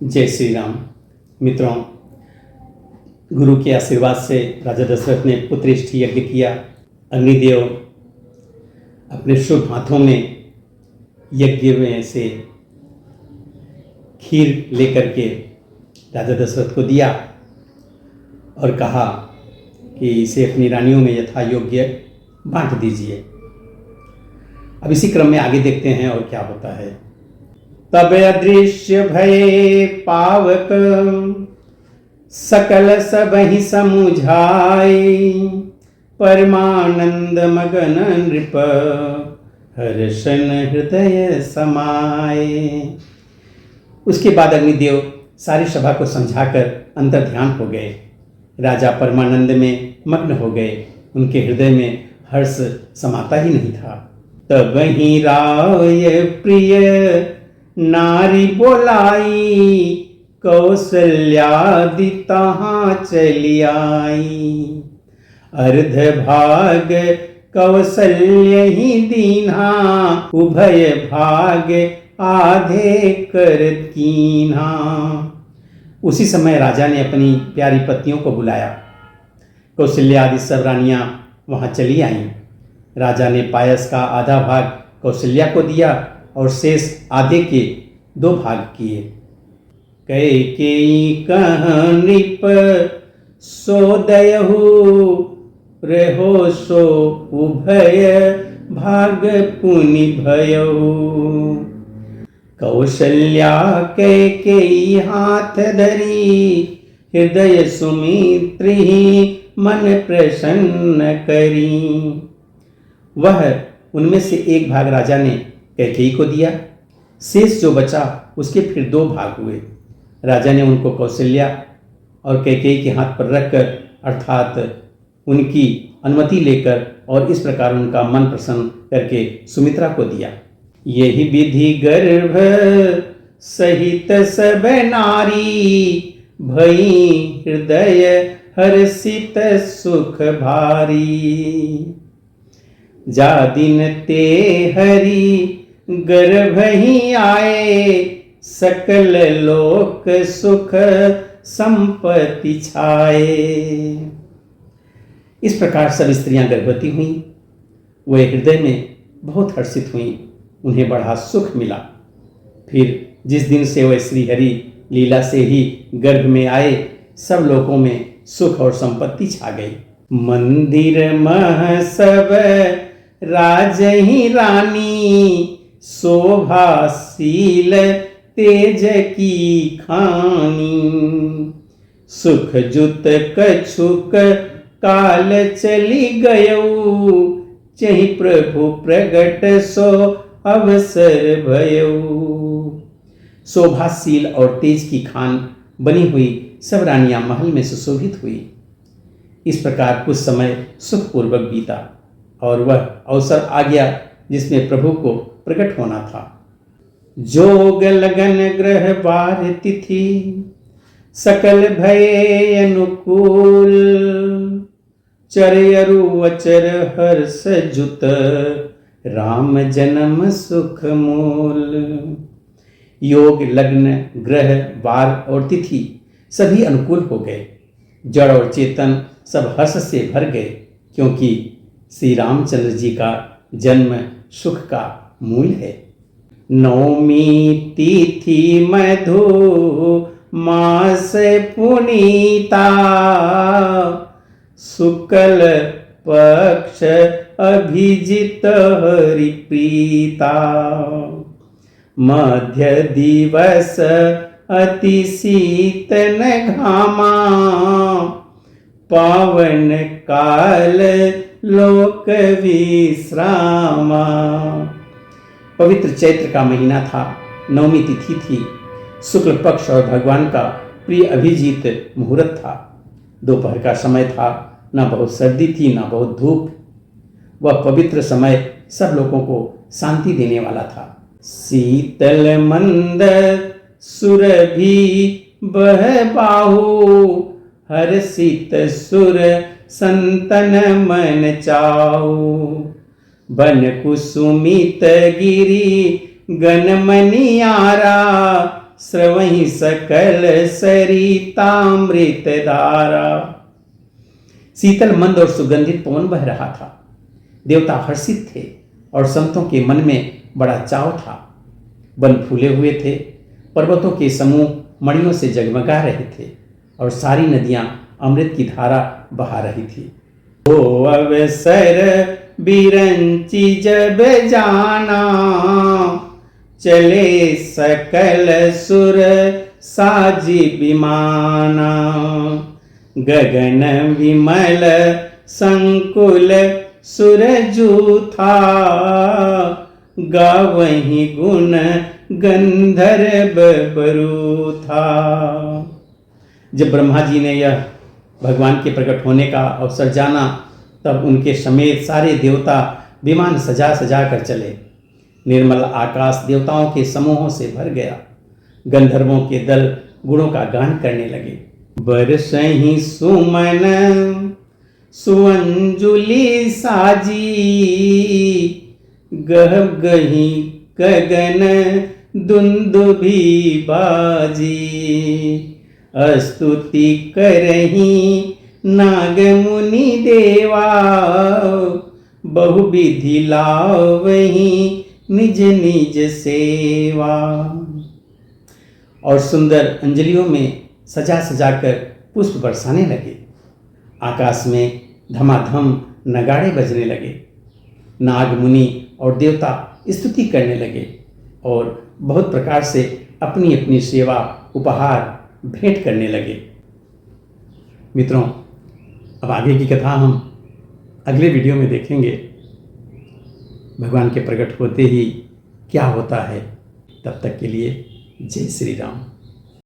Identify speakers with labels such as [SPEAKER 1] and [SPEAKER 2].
[SPEAKER 1] जय श्री राम। मित्रों, गुरु के आशीर्वाद से राजा दशरथ ने पुत्रेष्ठ यज्ञ किया। अग्निदेव अपने शुभ हाथों में यज्ञ में से खीर लेकर के राजा दशरथ को दिया और कहा कि इसे अपनी रानियों में यथा योग्य बांट दीजिए। अब इसी क्रम में आगे देखते हैं और क्या होता है। तब अदृश्य भये पावक सकल सबहि समुझाई, परमानंद मगन नृप हर्षन हृदय समाये। उसके बाद अग्निदेव सारी सभा को समझाकर अंतर ध्यान हो गए। राजा परमानंद में मग्न हो गए। उनके हृदय में हर्ष समाता ही नहीं था। तब ही राय प्रिय नारी बोलाई, कौशल्यादि तहाँ चली आई। अर्ध भाग कौशल्य ही दीन्हा, उभय भाग आधे कर कीन्हा। उसी समय राजा ने अपनी प्यारी पत्नियों को बुलाया। कौशल्या आदि सब रानियां वहां चली आईं। राजा ने पायस का आधा भाग कौशल्या को दिया और शेष आधे के 2 भाग किए। कैकेयी कह नृप सो दयहु, रहो सो उभय भाग पुनि भयहु। कौशल्या कैकेयी हाथ धरी, हृदय सुमित्री मन प्रसन्न करी। वह उनमें से 1 भाग राजा ने कैकेयी को दिया। शेष जो बचा उसके फिर 2 भाग हुए। राजा ने उनको कौशल्या और कैकेयी के हाथ पर रखकर, अर्थात उनकी अनुमति लेकर और इस प्रकार उनका मन प्रसन्न करके सुमित्रा को दिया। यही विधि गर्भ सहित सब नारी, भई हृदय हर्षित सुख भारी। जा दिन ते हरि गर्भ ही आए, सकल लोक सुख संपत्ति छाए। इस प्रकार सब स्त्रियां गर्भवती हुईं। वे हृदय में बहुत हर्षित हुईं। उन्हें बड़ा सुख मिला। फिर जिस दिन से वह श्रीहरि लीला से ही गर्भ में आए, सब लोगों में सुख और संपत्ति छा गई। मंदिर मह सब राज ही रानी, शोभाशील तेज की खानी। सुख जुत कछुक काल चली गयऊ, चहि प्रभु प्रगट सो अवसर भयऊ। शोभाशील और तेज की खान बनी हुई सब रानियां महल में सुशोभित हुई। इस प्रकार कुछ समय सुखपूर्वक बीता और वह अवसर आ गया जिसमें प्रभु को प्रकट होना था। जोग लगन ग्रह बार तिथि, सकल भये अनुकूल। चरयरु अचर हर्ष जुत, राम जन्म सुख मूल। योग लग्न ग्रह वार और तिथि सभी अनुकूल हो गए। जड़ और चेतन सब हर्ष से भर गए, क्योंकि श्री रामचंद्र जी का जन्म सुख का मूल है। नवमी तिथि मधु मास पुनीता, शुक्ल पक्ष अभिजित हरि प्रीता। मध्य दिवस अति शीतन घामा, पावन काल लोक विश्रामा। पवित्र चैत्र का महीना था। नवमी तिथि थी। शुक्ल पक्ष और भगवान का प्रिय अभिजीत मुहूर्त था। दोपहर का समय था। न बहुत सर्दी थी न बहुत धूप। वह पवित्र समय सब लोगों को शांति देने वाला था। शीतल मंद सुरभि बह बाहु, हर्षित सुर संतन मन चाऊ। बन कुसुमित गिरी गन मनियारा, स्रवहि सकल सरितामृत धारा। शीतल मंद और सुगंधित पवन बह रहा था। देवता हर्षित थे और संतों के मन में बड़ा चाव था। वन फूले हुए थे, पर्वतों के समूह मणियों से जगमगा रहे थे और सारी नदियां अमृत की धारा बहा रही थी। ओ अवसर बिरंची जब जाना, चले सकल सुर साजी विमाना। गगन विमल संकुल सुरजू था, गावहीं गुण गंधर्व बरू था। जब ब्रह्मा जी ने यह भगवान के प्रकट होने का अवसर जाना, तब उनके समेत सारे देवता विमान सजा सजा कर चले। निर्मल आकाश देवताओं के समूहों से भर गया। गंधर्वों के दल गुणों का गान करने लगे। बरसहीं सुमन सुअंजुली साजी, गह गही गगन दुंदुभी बाजी। स्तुति करही नाग मुनि देवा, बहुविधि लावही निज निज सेवा। और सुंदर अंजलियों में सजा सजा कर पुष्प बरसाने लगे। आकाश में धमाधम नगाड़े बजने लगे। नाग मुनि और देवता स्तुति करने लगे और बहुत प्रकार से अपनी अपनी सेवा उपहार भेंट करने लगे। मित्रों, अब आगे की कथा हम अगले वीडियो में देखेंगे। भगवान के प्रकट होते ही क्या होता है। तब तक के लिए जय श्री राम।